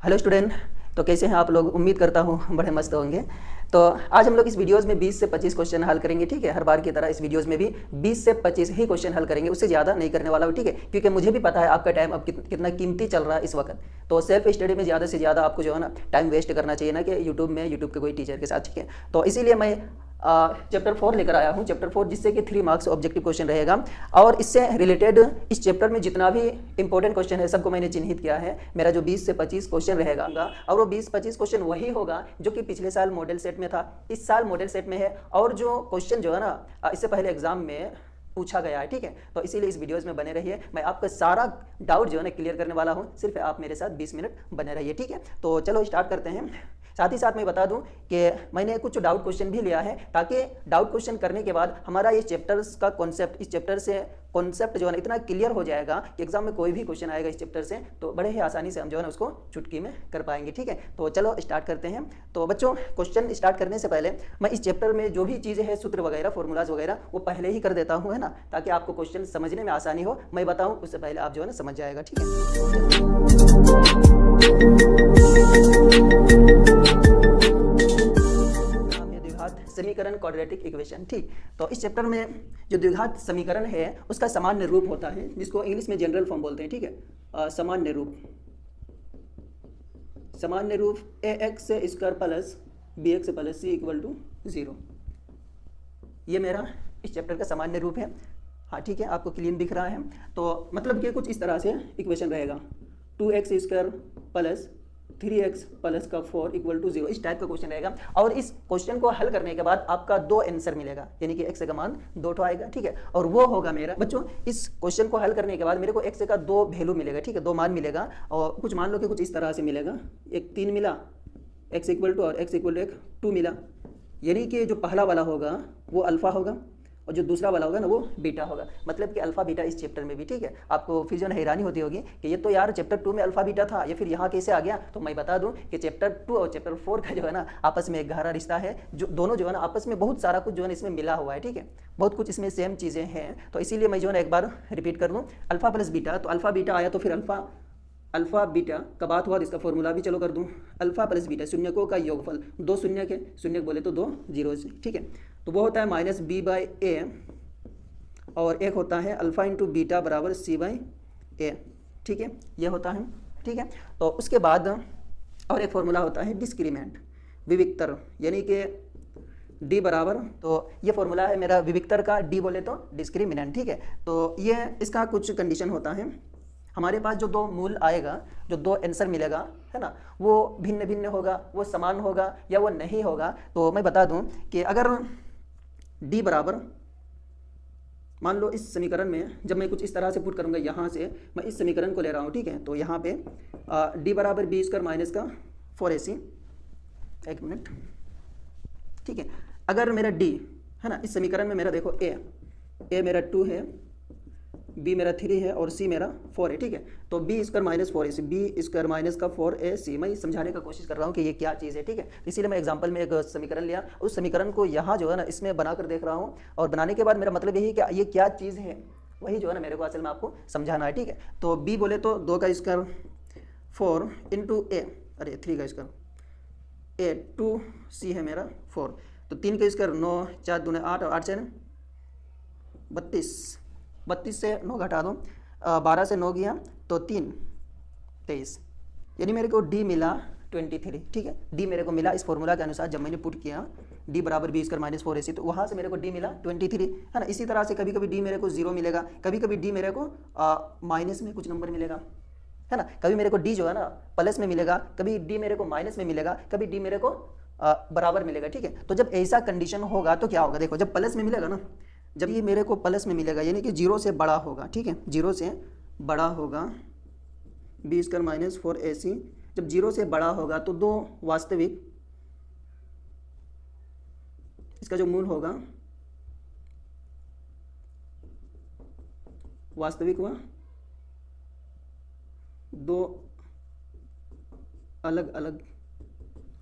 Hello student, तो कैसे हैं आप लोग। उम्मीद करता हूँ बड़े मस्त होंगे। तो आज हम लोग इस वीडियोस में 20 से 25 क्वेश्चन हल करेंगे, ठीक है। हर बार की तरह इस वीडियोस में भी 20 से 25 ही क्वेश्चन हल करेंगे, उससे ज़्यादा नहीं करने वाला हूँ, ठीक है। क्योंकि मुझे भी पता है आपका टाइम अब कितना कीमती चल रहा है इस वक्त। तो सेल्फ स्टडी में ज़्यादा से ज़्यादा आपको जो है ना टाइम वेस्ट करना चाहिए ना कि यूट्यूब के कोई टीचर के साथ, ठीक है। तो इसीलिए मैं चैप्टर 4 लेकर आया हूँ, चैप्टर 4, जिससे कि 3 मार्क्स ऑब्जेक्टिव क्वेश्चन रहेगा। और इससे रिलेटेड इस चैप्टर में जितना भी इंपॉर्टेंट क्वेश्चन है सबको मैंने चिन्हित किया है। मेरा जो 20 से 25 क्वेश्चन रहेगा और वो 20-25 क्वेश्चन वही होगा जो कि पिछले साल मॉडल सेट में था, इस साल मॉडल सेट में है। और जो क्वेश्चन जो है ना इससे पहले एग्जाम में पूछा गया है, ठीक है। तो इसीलिए इस वीडियोस में बने रहिए, मैं आपका सारा डाउट जो है ना क्लियर करने वाला हूँ। सिर्फ आप मेरे साथ 20 मिनट बने रहिए, ठीक है। तो चलो स्टार्ट करते हैं। साथ ही साथ मैं बता दूं कि मैंने कुछ डाउट क्वेश्चन भी लिया है, ताकि डाउट क्वेश्चन करने के बाद हमारा ये चैप्टर्स का कॉन्सेप्ट, इस चैप्टर से कॉन्सेप्ट जो है ना इतना क्लियर हो जाएगा कि एग्जाम में कोई भी क्वेश्चन आएगा इस चैप्टर से तो बड़े ही आसानी से हम जो है ना उसको चुटकी में कर पाएंगे, ठीक है। तो चलो स्टार्ट करते हैं। तो बच्चों, क्वेश्चन स्टार्ट करने से पहले मैं इस चैप्टर में जो भी चीज़ें हैं, सूत्र वगैरह, फॉर्मूलाज वगैरह, वो पहले ही कर देता हूँ, है ना, ताकि आपको क्वेश्चन समझने में आसानी हो। मैं बताऊँ उससे पहले आप जो है ना समझ जाएगा, ठीक है। समीकरण, क्वाड्रेटिक इक्वेशन, ठीक। तो इस चैप्टर में जो द्विघात समीकरण है उसका सामान्य रूप होता है, जिसको इंग्लिश में जनरल फॉर्म बोलते हैं, ठीक है। सामान्य रूप ax square plus bx plus c equal to 0। ये मेरा इस चैप्टर का सामान्य रूप है। हाँ, ठीक है, आपको क्लीन दिख रहा है। तो मतलब कि कुछ इस तरह से इक्वेशन रहेगा, 2x square plus 3x plus का 4 इक्वल टू 0, इस टाइप का क्वेश्चन रहेगा। और इस क्वेश्चन को हल करने के बाद आपका 2 आंसर मिलेगा, यानी कि x का मान 2 आएगा, ठीक है। और वो होगा मेरा बच्चों, इस क्वेश्चन को हल करने के बाद मेरे को x का 2 वैल्यू मिलेगा, ठीक है, 2 मान मिलेगा। और कुछ मान लो कि कुछ इस तरह से मिलेगा, एक 3 मिला x इक्वल टू, और x इक्वल टू एक 2 मिला। यानी कि जो पहला वाला होगा वो अल्फा होगा और जो दूसरा वाला होगा ना वो बीटा होगा। मतलब कि अल्फा बीटा इस चैप्टर में भी, ठीक है। आपको फिर जो हैरानी होती होगी कि ये तो यार चैप्टर 2 में अल्फा बीटा था, ये फिर यहाँ कैसे आ गया। तो मैं बता दूं कि चैप्टर 2 और चैप्टर 4 का जो है ना आपस में एक गहरा रिश्ता है, जो दोनों जो है ना आपस में बहुत सारा कुछ जो है ना इसमें मिला हुआ है, ठीक है। बहुत कुछ इसमें सेम चीज़ें हैं। तो इसीलिए मैं जो है ना एक बार रिपीट कर दूँ, अल्फा प्लस बीटा, तो अल्फा बीटा आया तो फिर अल्फा बीटा का बात हुआ तो इसका फॉर्मूला भी चलो कर दूं, अल्फा प्लस बीटा शून्यकों का योगफल, 2 शून्य बोले तो 2 जीरो से, ठीक है। तो वो होता है माइनस बी बाई ए, और एक होता है अल्फा इंटू बीटा बराबर सी बाई ए, ठीक है, ये होता है, ठीक है। तो उसके बाद और एक फॉर्मूला होता है डिस्क्रीमेंट, विविक्तर, यानी कि डी बराबर, तो ये फॉर्मूला है मेरा विविक्तर का, डी बोले तो डिस्क्रिमिनेंट, ठीक है। तो ये इसका कुछ कंडीशन होता है, हमारे पास जो 2 मूल आएगा, जो 2 आंसर मिलेगा, है ना, वो भिन्न भिन्न होगा, वो समान होगा या वो नहीं होगा। तो मैं बता दूं कि अगर डी बराबर, मान लो इस समीकरण में जब मैं कुछ इस तरह से पुट करूंगा, यहाँ से मैं इस समीकरण को ले रहा हूँ, ठीक है। तो यहाँ पे डी बराबर बी स्क्वायर माइनस का 4ac, एक मिनट, ठीक है। अगर मेरा डी है ना, इस समीकरण में मेरा देखो ए मेरा 2 है, बी मेरा 3 है और सी मेरा 4 है, ठीक है। तो B square minus 4ac, B square minus का 4ac, मैं समझाने का कोशिश कर रहा हूँ कि ये क्या चीज़ है, ठीक है। इसीलिए मैं एग्जांपल में एक समीकरण लिया, उस समीकरण को यहाँ जो है ना इसमें बनाकर देख रहा हूँ, और बनाने के बाद मेरा मतलब यही कि ये क्या चीज़ है, वही जो है ना मेरे को असल में आपको समझाना है, ठीक है। तो बी बोले तो 2 का स्क्वायर 4 इंटू ए, अरे 3 का स्क्वायर ए, 2c है मेरा 4, तो 3 का स्क्वायर 9, 4 दूने 8 और 8 से 32 से 9 घटा दो, 12 से 9 गया तो 3, 23, यानी मेरे को डी मिला 23, ठीक है। डी मेरे को मिला इस फॉर्मूला के अनुसार, जब मैंने पुट किया डी बराबर बी स्क्वायर माइनस 4ac, तो वहाँ से मेरे को डी मिला 23, है ना। इसी तरह से कभी कभी डी मेरे को 0 मिलेगा, कभी कभी डी मेरे को माइनस में कुछ नंबर मिलेगा, है ना। कभी मेरे को डी जो है ना प्लस में मिलेगा, कभी डी मेरे को माइनस में मिलेगा, कभी डी मेरे को बराबर मिलेगा, ठीक है। तो जब ऐसा कंडीशन होगा तो क्या होगा, देखो, जब प्लस में मिलेगा ना, जब ये मेरे को प्लस में मिलेगा यानी कि 0 से बड़ा होगा, ठीक है, 0 से बड़ा होगा, बी स्क्वायर माइनस 4ac, जब 0 से बड़ा होगा तो 2 वास्तविक, इसका जो मूल होगा वास्तविक व 2 अलग अलग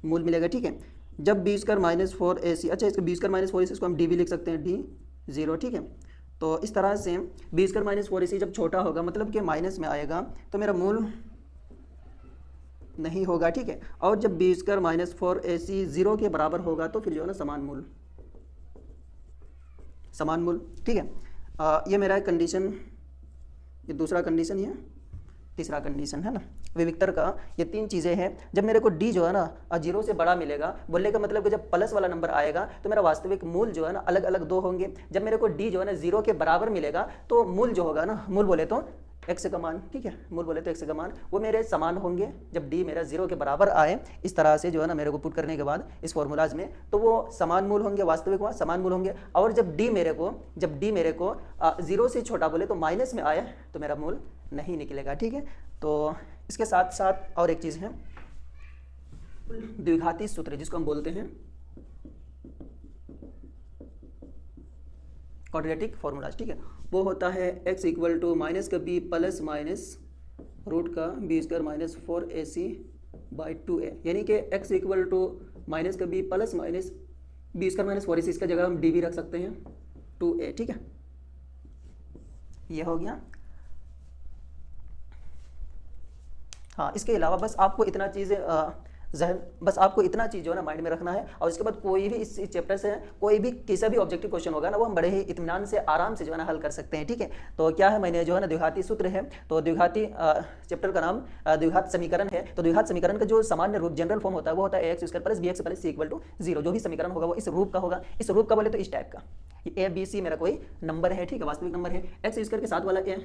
मूल मिलेगा, ठीक है। जब बी स्क्वायर माइनस 4ac, अच्छा, इसको बी स्क्वायर माइनस 4ac इसको हम डी भी लिख सकते हैं, डी 0, ठीक है। तो इस तरह से बी स्क्वायर माइनस 4ac जब छोटा होगा, मतलब कि माइनस में आएगा, तो मेरा मूल नहीं होगा, ठीक है। और जब बी स्क्वायर माइनस 4ac 0 के बराबर होगा तो फिर जो है ना समान मूल, ठीक है। ये मेरा कंडीशन, ये दूसरा कंडीशन, ये तीसरा कंडीशन है ना विविक्तर का। ये तीन चीज़ें हैं। जब मेरे को डी जो है ना 0 से बड़ा मिलेगा, बोलने का मतलब कि जब प्लस वाला नंबर आएगा तो मेरा वास्तविक मूल जो है ना अलग अलग दो होंगे। जब मेरे को डी जो है ना 0 के बराबर मिलेगा तो मूल जो होगा ना, मूल बोले तो x का मान, ठीक है, मूल बोले तो x का मान, वो मेरे समान होंगे। जब d मेरा 0 के बराबर आए इस तरह से जो है ना मेरे को पुट करने के बाद इस फॉर्मूलाज में, तो वो समान मूल होंगे, वास्तविक वहाँ समान मूल होंगे। और जब d मेरे को 0 से छोटा बोले तो माइनस में आए तो मेरा मूल नहीं निकलेगा, ठीक है। तो इसके साथ साथ और एक चीज़ है द्विघाती सूत्र, जिसको हम बोलते हैं क्वाड्रेटिक फॉर्मूलाज, ठीक है। वो होता है x इक्वल टू माइनस का b प्लस माइनस रूट का B square minus 4ac by 2a, यानी कि x इक्वल टू माइनस का b plus minus B square minus 4ac, इसका जगह हम d भी रख सकते हैं 2a, ठीक है। ये हो गया। हाँ, इसके अलावा बस आपको इतना चीज़ बस आपको इतना चीज़ जो है ना माइंड में रखना है। और इसके बाद कोई भी इस चैप्टर से कोई भी किसी भी ऑब्जेक्टिव क्वेश्चन होगा ना, वो हम बड़े ही इत्मीनान से आराम से जो है ना हल कर सकते हैं, ठीक है। तो क्या है, मैंने जो है ना द्विघाती सूत्र है, तो द्विघाती चैप्टर का नाम द्विघात समीकरण है। तो द्विघात समीकरण का जो सामान्य रूप जनरल फॉर्म होता है वो होता है ax square plus bx plus c equal to 0। जो भी समीकरण होगा वो इस रूप का होगा। इस रूप का बोले तो इस टाइप का, ये a b c मेरा कोई नंबर है, ठीक है, वास्तविक नंबर है। x स्क्वायर के साथ वाला a,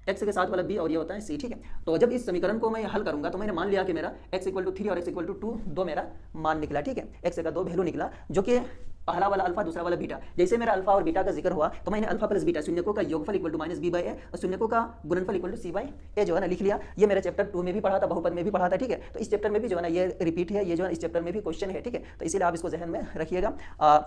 x के साथ वाला b और ये होता है c, ठीक है। तो जब इस समीकरण को मैं हल करूंगा तो मैंने मान लिया कि मेरा x इक्वल टू 3 और x इक्वल टू 2 दो मेरा मान निकला, ठीक है। x का दो वैल्यू निकला, जो कि पहला वाला अल्फा, दूसरा वाला बीटा। जैसे मेरा अल्फा और बीटा का जिक्र हुआ तो मैंने अल्फा प्लस बीटा शून्यकों का योगफल equal to minus b by A और शून्यकों का गुणनफल equal to c by A जो है ना लिख लिया। ये मेरे चैप्टर 2 में भी पढ़ा था, बहुपद में भी पढ़ा था, ठीक है। तो इस चैप्टर में भी जो है ना ये रिपीट है, ये जो है इस चैप्टर में भी क्वेश्चन है, ठीक है। तो इसीलिए आप इसको जहन में रखिएगा।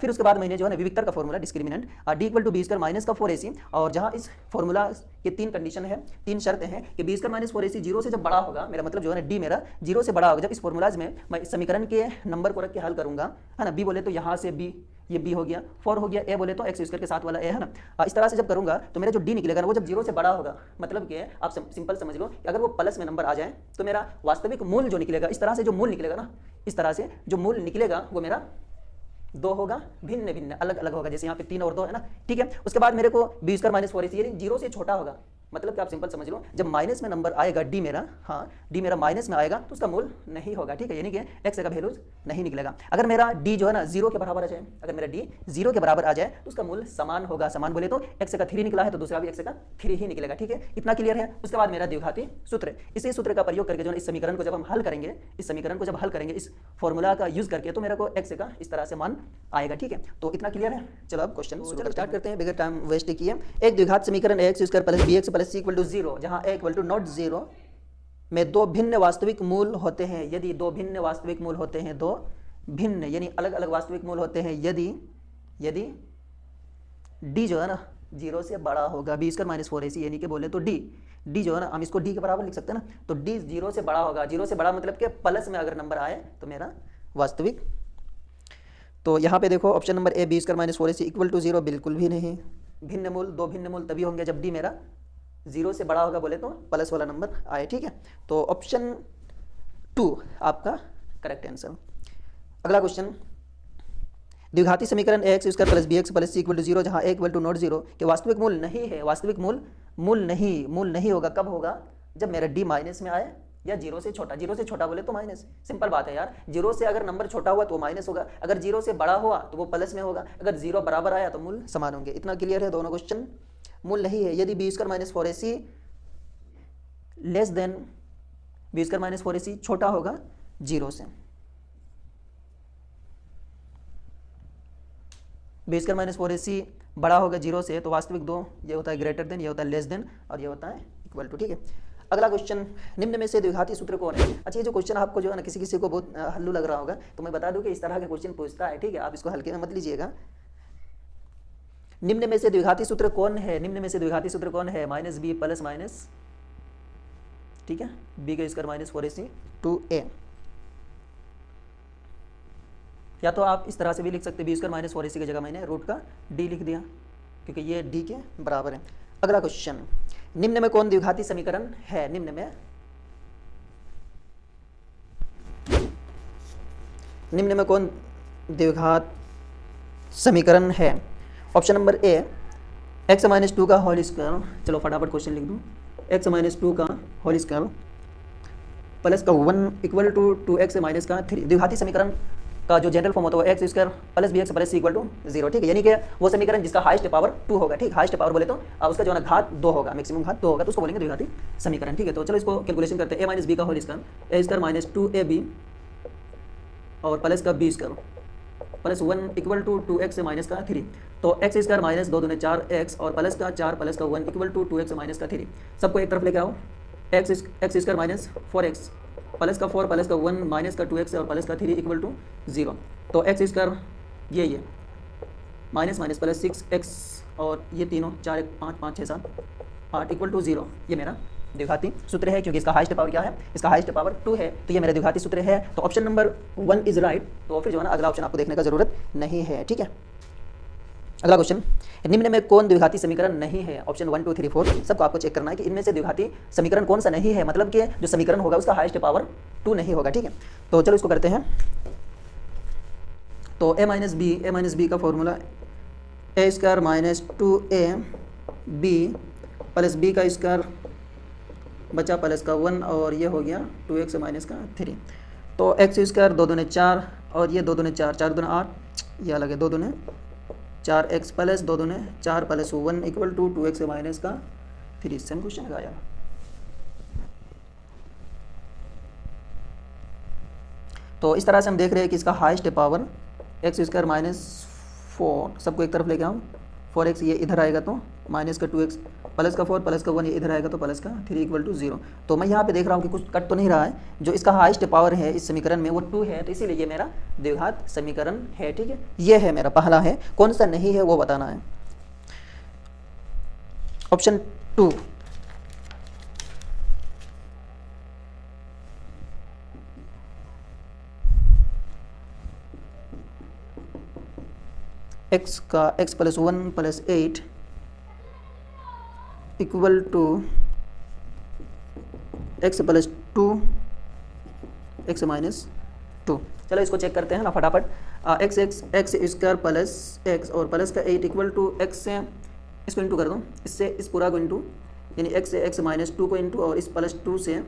फिर उसके बाद मैंने जो है ना विविक्तर का formula discriminant d equal to B square minus का 4ac, और जहाँ इस फॉर्मूला के तीन कंडीशन है, तीन शर्तें हैं कि बी स्क्वायर माइनस 4ac 0 से जब बड़ा होगा, मेरा मतलब जो है ना d मेरा 0 से बड़ा होगा, जब इस फॉर्मूलाज में मैं इस समीकरण के नंबर को रख के हल करूंगा, है ना। b बोले तो यहाँ से b, ये b हो गया, 4 हो गया, a बोले तो x स्क्वायर के साथ वाला a, है ना। इस तरह से जब करूंगा तो मेरा जो d निकलेगा ना वो जब 0 से बड़ा होगा, मतलब कि आप सिंपल समझ लो कि अगर वो प्लस में नंबर आ जाए तो मेरा वास्तविक मूल जो निकलेगा, इस तरह से जो मूल निकलेगा ना, इस तरह से जो मूल निकलेगा वो मेरा 2 होगा, भिन्न भिन्न अलग अलग होगा, जैसे यहाँ पे 3 और 2 है ना, ठीक है। उसके बाद मेरे को बी स्क्वायर माइनस 4ac, यानी 0 से छोटा होगा, मतलब कि आप सिंपल समझ लो जब माइनस में नंबर आएगा डी मेरा, हाँ डी मेरा माइनस में आएगा तो उसका मूल नहीं होगा, ठीक है, यानी कि एक्स का वैल्यू नहीं निकलेगा। अगर मेरा डी जो है ना 0 के बराबर आ जाए, अगर मेरा डी 0 के बराबर आ जाए तो उसका मूल समान होगा। समान बोले तो एक्स का 3 निकला है तो दूसरा भी एक्स का 3 ही निकलेगा, ठीक है, इतना क्लियर है। उसके बाद मेरा द्विघाती सूत्र, इसी सूत्र का प्रयोग करके जो है इस समीकरण को जब हम हल करेंगे, इस समीकरण को जब हल करेंगे इस फॉर्मूला का यूज करके, तो मेरे को एक्स का इस तरह से मान आएगा, ठीक है। तो इतना क्लियर है। चलो अब क्वेश्चन स्टार्ट करते हैं बगैर टाइम वेस्ट किए। एक द्विघात समीकरण X square plus B X plus C equal to 0, जहां a इक्वल टू नॉट 0 में दो भिन्न वास्तविक मूल होते हैं। यदि दो भिन्न वास्तविक मूल होते हैं, दो भिन्न यानी अलग अलग वास्तविक मूल होते हैं, यदि d जो है ना 0 से बड़ा होगा, बी स्क्वायर माइनस 4ac, यानी कि बोले तो d जो है ना हम इसको d के बराबर लिख सकते हैं ना, तो d 0 से बड़ा होगा। 0 से बड़ा मतलब कि प्लस में अगर नंबर आए तो मेरा वास्तविक। तो यहाँ पे देखो option number A, B square minus 4ac equal to 0, बिल्कुल भी नहीं। भिन्न मूल, दो भिन्न मूल तभी होंगे जब d मेरा 0 से बड़ा होगा, बोले तो प्लस वाला नंबर आए, ठीक है। तो ऑप्शन 2 आपका करेक्ट आंसर। अगला क्वेश्चन, द्विघाती समीकरण ax square plus bx plus c equal to 0, जहाँ a इक्वल टू नॉट 0 के वास्तविक मूल नहीं है। वास्तविक मूल नहीं होगा, कब होगा, जब मेरा d माइनस में आए या 0 से छोटा। 0 से छोटा बोले तो माइनस, सिंपल बात है यार। 0 से अगर नंबर छोटा हुआ तो वो माइनस होगा, अगर 0 से बड़ा हुआ तो वो प्लस में होगा, अगर 0 बराबर आया तो मूल समान होंगे। इतना क्लियर है, दोनों क्वेश्चन मूल नहीं है। यदि B square minus 4ac less than B square minus 4ac छोटा होगा 0 से, बी स्क्वायर माइनस 4ac बड़ा होगा 0 से, तो वास्तविक 2 ये होता है ग्रेटर देन, ये होता है लेस देन, और ये होता है इक्वल टू, ठीक है। अगला क्वेश्चन, निम्न में से द्विघाती सूत्र कौन है। अच्छा, ये जो क्वेश्चन आपको जो है ना किसी को बहुत हल्लू लग रहा होगा, तो मैं बता दूं कि इस तरह के क्वेश्चन पूछता है, ठीक है, आप इसको हल्के में मत लीजिएगा। निम्न में से द्विघाती सूत्र कौन है, निम्न में से द्विघाती सूत्र कौन है, माइनस बी प्लस माइनस, ठीक है, बी का स्क्वायर माइनस 4ac 2a। या तो आप इस तरह से भी लिख सकते, बी स्क्वायर माइनस 4ac की जगह मैंने रूट का d लिख दिया, क्योंकि ये d के बराबर है। अगला क्वेश्चन, निम्न में कौन द्विघाती समीकरण है, निम्न में निम्न में कौन द्विघात समीकरण है? ऑप्शन नंबर ए x माइनस 2 का होल स्क्वायर, चलो फटाफट क्वेश्चन लिख दूँ, x माइनस 2 का होल स्क्वायर प्लस का 1 इक्वल टू 2x माइनस का 3। द्विघाती समीकरण का जो जनरल फॉर्म होता है वो X square plus B X plus C equal to 0, ठीक है। यानी कि वो समीकरण जिसका हाईएस्ट पावर 2 होगा, ठीक, हाईएस्ट पावर बोले तो उसका जो है ना घात 2 होगा, मैक्सिमम घात 2 होगा, तो उसको बोलेंगे द्विघाती समीकरण, ठीक है। तो चलो इसको कैलकुलेशन करते हैं। ए माइनस बी का whole square, A square minus 2ab और प्लस का B square plus 1 equal to 2x minus का 3। तो एक्स स्क्वायर माइनस 2 दूनी 4x और प्लस का 4 प्लस का 1 इक्वल टू 2x माइनस का 3। सबको एक तरफ लेके आओ, x square minus 4x plus का 4 प्लस का 1 माइनस का 2x और प्लस का 3 इक्वल टू 0। तो एक्स स्क्वायर ये माइनस माइनस प्लस 6x और ये तीनों 4 5 5 6 7 8 इक्वल टू 0, ये मेरा द्विघाती सूत्र है। क्योंकि इसका हाईएस्ट पावर क्या है, इसका हाईएस्ट पावर 2 है, तो ये मेरा द्विघाती सूत्र है। तो ऑप्शन नंबर 1 इज राइट। तो फिर जो है ना अगला ऑप्शन आपको देखने का जरूरत नहीं है, ठीक है। अगला क्वेश्चन, निम्न में कौन द्विघाती समीकरण नहीं है? ऑप्शन 1 2 3 4 सबको आपको चेक करना है कि इनमें से द्विघाती समीकरण कौन सा नहीं है, मतलब कि जो समीकरण होगा उसका हाईएस्ट पावर 2 नहीं होगा, ठीक है। तो चलो इसको करते हैं। तो ए माइनस बी का formula A square minus 2ab plus B का स्क्वायर बचा प्लस का 1 और ये हो गया 2x माइनस का 3। तो एक्स स्क्वायर 2 दूने 4 और ये 2 दूने 4 4 दूने 8, ये अलग है 2 दूने 4x प्लस 2 दूने 4 plus 1 equal to 2x minus का 3। सेम क्वेश्चन लगाया। तो इस तरह से हम देख रहे हैं कि इसका highest power x square minus 4, सबको एक तरफ लेके आऊँ, 4x ये इधर आएगा तो माइनस का 2x प्लस का 4 प्लस का 1 ये इधर आएगा तो प्लस का 3 इक्वल टू 0। तो मैं यहाँ पे देख रहा हूँ कि कुछ कट तो नहीं रहा है, जो इसका हाईएस्ट पावर है इस समीकरण में वो 2 है, तो इसीलिए ये मेरा द्विघात समीकरण है, ठीक है। ये है मेरा पहला है, कौन सा नहीं है वो बताना है। ऑप्शन 2 x का x plus 1 plus 8 equal to x plus 2 x minus 2। चलो इसको चेक करते हैं ना फटाफट। एक्स स्क्वायर प्लस x और प्लस का 8 इक्वल टू x से इसको इंटू कर दो, इससे इस पूरा को इंटू, यानी x से x माइनस 2 को इंटू और इस प्लस 2 से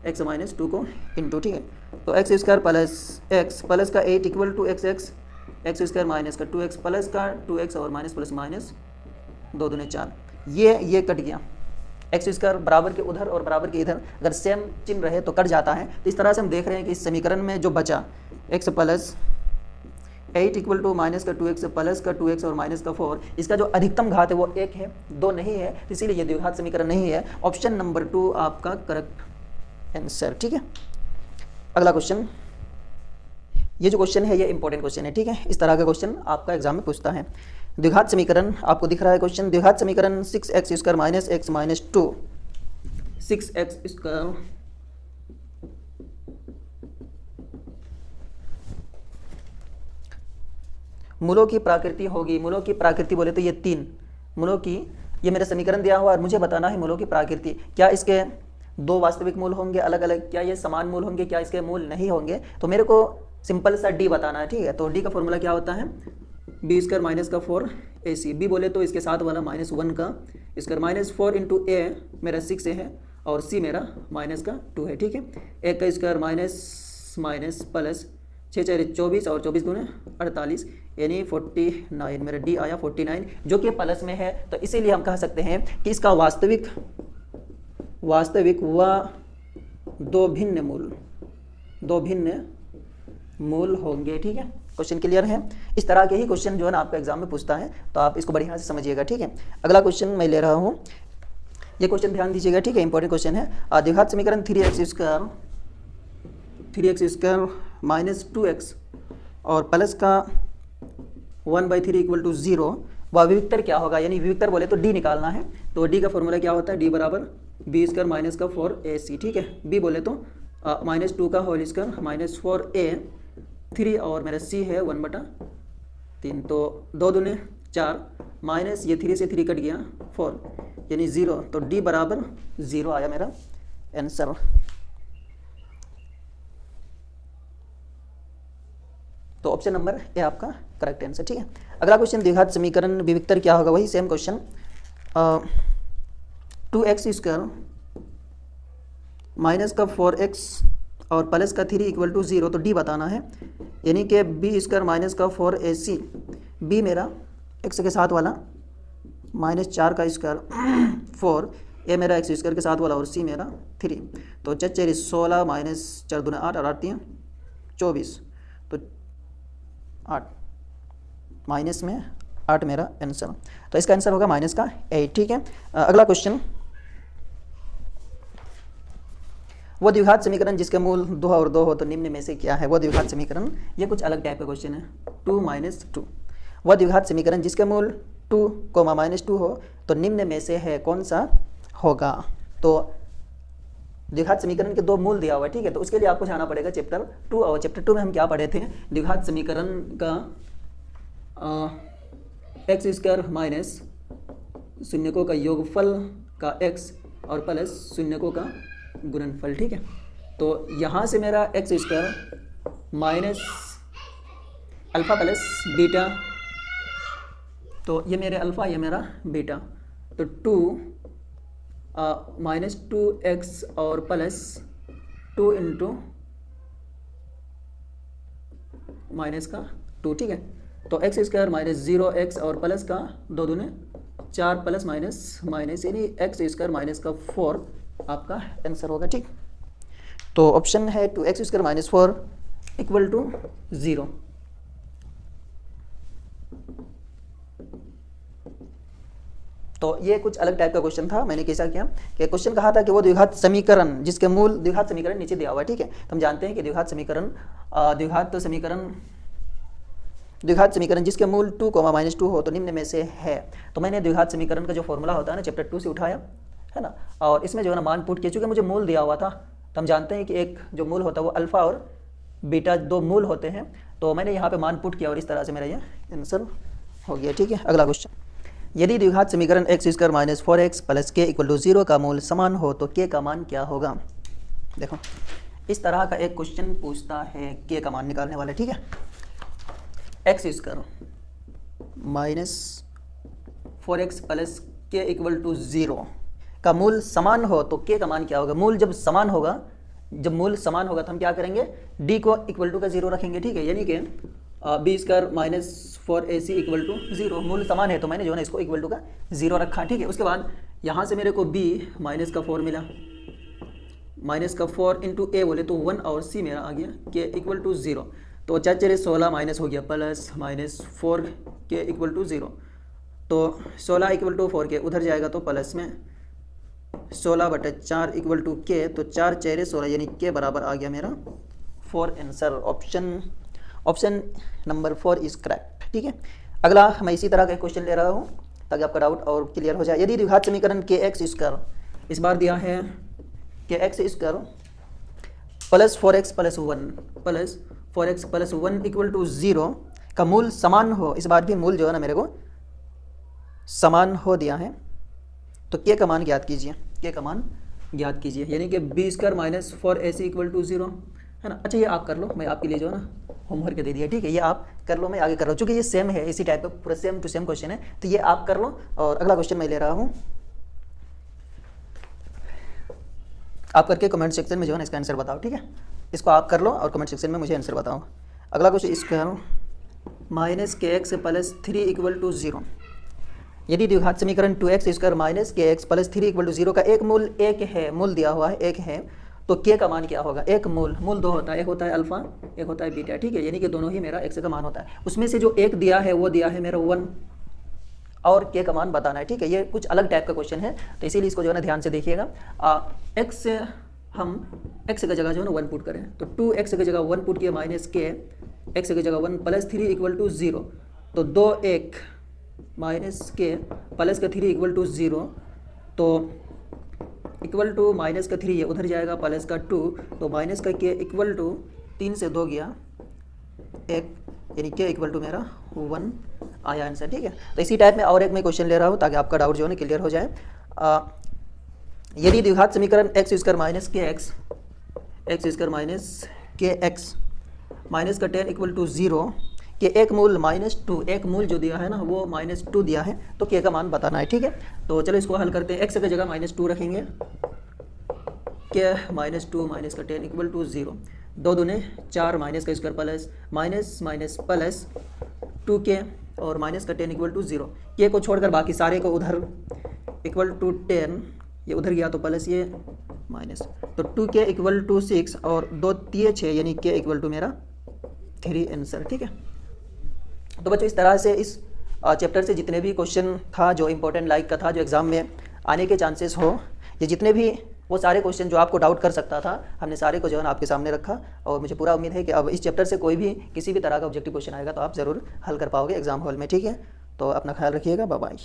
x माइनस 2 को इंटू, ठीक है। तो x square plus x plus का 8 equal to x square minus का 2x प्लस का 2x और माइनस प्लस माइनस 2 दूने 4, ये कट गया। एक्स स्क्वायर बराबर के उधर और बराबर के इधर अगर सेम चिन्ह रहे तो कट जाता है। तो इस तरह से हम देख रहे हैं कि इस समीकरण में जो बचा x plus 8 equal to minus का 2x प्लस का 2x और माइनस का 4, इसका जो अधिकतम घात है वो 1 है, 2 नहीं है, इसीलिए ये द्विघात समीकरण नहीं है। ऑप्शन नंबर 2 आपका करेक्ट आंसर, ठीक है। अगला क्वेश्चन, ये जो क्वेश्चन है ये इंपॉर्टेंट क्वेश्चन है, ठीक है। इस तरह का क्वेश्चन आपका एग्जाम में पूछता है। द्विघात समीकरण आपको दिख रहा है क्वेश्चन, द्विघात समीकरण 6x square minus x minus 2, 6x square मूलों की प्रकृति होगी। मूलों की प्रकृति बोले तो ये 3 मूलों की, ये मेरा समीकरण दिया हुआ और मुझे बताना है मूलों की प्रकृति। क्या इसके 2 वास्तविक मूल होंगे अलग अलग, क्या ये समान मूल होंगे, क्या इसके मूल नहीं होंगे? तो मेरे को सिंपल सा डी बताना है, ठीक है। तो डी का फॉर्मूला क्या होता है, बी स्क्वायर माइनस का 4ac, बी बोले तो इसके साथ वाला माइनस 1 का स्क्वायर माइनस 4 इंटू ए मेरा 6 है और सी मेरा माइनस का 2 है, ठीक है। एक का स्क्वायर माइनस प्लस 6 4 24 और 24 दूने 48, यानी 49, मेरा डी आया 49, जो कि प्लस में है। तो इसीलिए हम कह सकते हैं कि इसका वास्तविक व 2 भिन्न मूल होंगे, ठीक है। क्वेश्चन क्लियर है? इस तरह के ही क्वेश्चन जो है ना आपका एग्जाम में पूछता है, तो आप इसको बढ़िया से समझिएगा, ठीक है। अगला क्वेश्चन मैं ले रहा हूँ, ये क्वेश्चन ध्यान दीजिएगा, ठीक है, इंपॉर्टेंट क्वेश्चन है। द्विघात समीकरण 3x स्क्वायर माइनस 2x और प्लस का 1/3 इक्वल टू 0, वह विविक्तर क्या होगा? यानी विविक्तर बोले तो डी निकालना है। तो डी का फॉर्मूला क्या होता है, डी बराबर बी स्क्वायर माइनस का 4ac, ठीक है। बी बोले तो माइनस 2 का होल स्क्वायर माइनस 4a3 और मेरा सी है 1/3। तो 2 दूने 4 माइनस ये 3 से 3 कट गया 4, यानी 0। तो डी बराबर 0 आया मेरा आंसर। तो ऑप्शन नंबर ए आपका करेक्ट आंसर। ठीक है, अगला क्वेश्चन, द्विघात समीकरण विविक्तर क्या होगा, वही सेम क्वेश्चन। 2x² माइनस का 4x और प्लस का 3 इक्वल टू 0, तो डी बताना है, यानी कि b² माइनस का 4ac, b मेरा x के साथ वाला माइनस 4 का स्क्वायर 4, ए मेरा x² के साथ वाला और c मेरा 3, तो 4 16 माइनस 4 दूना 8 और 8 24, तो 8 माइनस में 8 मेरा आंसर, तो इसका आंसर होगा माइनस का 8। ठीक है, अगला क्वेश्चन, वो द्विघात समीकरण जिसके मूल 2 और 2 हो तो निम्न में से क्या है। वो द्विघात समीकरण, ये कुछ अलग टाइप का क्वेश्चन है। 2 - 2, वह द्विघात समीकरण जिसके मूल 2, -2 हो तो निम्न में से है कौन सा होगा। तो द्विघात समीकरण के 2 मूल दिया हुआ है, ठीक है, तो उसके लिए आपको जाना पड़ेगा चैप्टर 2, और चैप्टर 2 में हम क्या पढ़े थे, द्विघात समीकरण का x² माइनस शून्यकों का योगफल का x और प्लस शून्यकों का गुणनफल। ठीक है, तो यहाँ से मेरा x² minus alpha plus beta, तो ये मेरे अल्फ़ा, ये मेरा बीटा, तो 2 माइनस 2x और प्लस 2 इंटू माइनस का 2। ठीक है, तो x² माइनस 0x और प्लस का 2 दूने 4 प्लस माइनस माइनस, यानी x² माइनस का 4 आपका आंसर होगा। ठीक, तो ऑप्शन है 2x² माइनस 4 इक्वल टू 0। तो ये कुछ अलग टाइप का क्वेश्चन था। मैंने कैसा किया कि क्वेश्चन कहा था कि वो द्विघात समीकरण जिसके मूल, द्विघात समीकरण नीचे दिया हुआ है, ठीक है, तो हम जानते हैं कि द्विघात समीकरण जिसके मूल 2, -2 हो तो निम्न में से है। तो मैंने द्विघात समीकरण का जो फॉर्मूला होता है ना, चैप्टर 2 से उठाया है ना, और इसमें जो है ना मान पुट किया, चूँकि मुझे मूल दिया हुआ था, तो हम जानते हैं कि एक जो मूल होता है वो अल्फ़ा और बीटा 2 मूल होते हैं, तो मैंने यहाँ पे मान पुट किया और इस तरह से मेरा ये आंसर हो गया। ठीक है, अगला क्वेश्चन, यदि द्विघात समीकरण x² minus 4x plus k equal to 0 का मूल समान हो तो k का मान क्या होगा। देखो, इस तरह का एक क्वेश्चन पूछता है, k का मान निकालने वाला। ठीक है, x² minus 4x plus k equal to 0 का मूल समान हो तो k का मान क्या होगा। मूल जब समान होगा तो हम क्या करेंगे, d को इक्वल टू का 0 रखेंगे। ठीक है, यानी कि b² minus 4ac equal to 0, मूल समान है तो मैंने जो है ना इसको इक्वल टू का 0 रखा। ठीक है, उसके बाद यहाँ से मेरे को b माइनस का 4 मिला, माइनस का 4 इंटू a बोले तो 1 और c मेरा आ गया k इक्वल टू 0, तो 4 16 माइनस हो गया plus minus 4 k equal to 0, तो 16 इक्वल टू 4 के उधर जाएगा तो प्लस में 16/4 इक्वल टू k, तो 4 4 16, यानी k बराबर आ गया मेरा 4 answer. Option number 4 is correct. ठीक है, अगला मैं इसी तरह का एक क्वेश्चन ले रहा हूँ ताकि आपका डाउट और क्लियर हो जाए। यदि द्विघात समीकरण kx² इस बार दिया है kx² plus 4x plus 1 equal to 0 का मूल समान हो, इस बार भी मूल जो है ना मेरे को समान हो दिया है, तो k का मान ज्ञात कीजिए, यानी कि b² minus 4ac equal to 0 है ना। अच्छा, ये आप कर लो, मैं आपके लिए जो है ना होमवर्क दे दिया। ठीक है, ये आप कर लो, मैं आगे कर रहा हूँ, चूँकि ये सेम है, इसी टाइप का पूरा सेम टू सेम क्वेश्चन है, तो ये आप कर लो। और अगला क्वेश्चन मैं ले रहा हूँ, आप करके कमेंट सेक्शन में जो है ना इसका आंसर बताओ। ठीक है, इसको आप कर लो और कमेंट सेक्शन में मुझे आंसर बताओ। अगला question square minus kx plus 3 equal to 0, यदि द्विघात समीकरण 2x² minus kx plus 3 equal to 0 का एक मूल मूल दिया हुआ है, एक है, तो k का मान क्या होगा। एक मूल 2 होता है, एक होता है अल्फा, एक होता है बीटा। ठीक है, यानी कि दोनों ही मेरा x का मान होता है, उसमें से जो एक दिया है वो दिया है मेरा 1 और k का मान बताना है। ठीक है, ये कुछ अलग टाइप का क्वेश्चन है, तो इसीलिए इसको जो है ना ध्यान से देखिएगा। x से हम x की जगह जो है ना 1 पुट करें, तो 2x की जगह 1 पुट किया माइनस k, x की जगह 1 प्लस 3 इक्वल टू 0, तो 2 1 माइनस k प्लस का 3 इक्वल टू 0, तो इक्वल टू माइनस का 3 ये उधर जाएगा प्लस का 2, तो माइनस का k इक्वल टू 3 से 2 गया 1, यानी k इक्वल टू मेरा 1 आया आंसर। ठीक है, तो इसी टाइप में और एक मैं क्वेश्चन ले रहा हूँ ताकि आपका डाउट जो है ना क्लियर हो जाए। यदि द्विघात समीकरण x² माइनस kx माइनस का टेन इक्वल टू 0 कि एक मूल -2, एक मूल जो दिया है ना वो -2 दिया है, तो के का मान बताना है। ठीक है, तो चलो इसको हल करते हैं। एक्स की जगह -2 रखेंगे, के -2 माइनस का टेन इक्वल टू 0, 2 दूने 4 माइनस का square plus minus minus plus 2k और माइनस का 10 इक्वल टू 0, के को छोड़कर बाकी सारे को उधर इक्वल टू 10, ये उधर गया तो प्लस ये माइनस, तो 2k इक्वल टू 6 और 2 3 6 यानी k इक्वल टू मेरा 3 आंसर। ठीक है, तो बच्चों इस तरह से इस चैप्टर से जितने भी क्वेश्चन था जो इंपॉर्टेंट लाइक का था, जो एग्जाम में आने के चांसेस हो, ये जितने भी वो सारे क्वेश्चन जो आपको डाउट कर सकता था, हमने सारे को जो है ना आपके सामने रखा। और मुझे पूरा उम्मीद है कि अब इस चैप्टर से कोई भी किसी भी तरह का ऑब्जेक्टिव क्वेश्चन आएगा तो आप ज़रूर हल कर पाओगे एग्जाम हॉल में। ठीक है, तो अपना ख्याल रखिएगा, बाय बाय।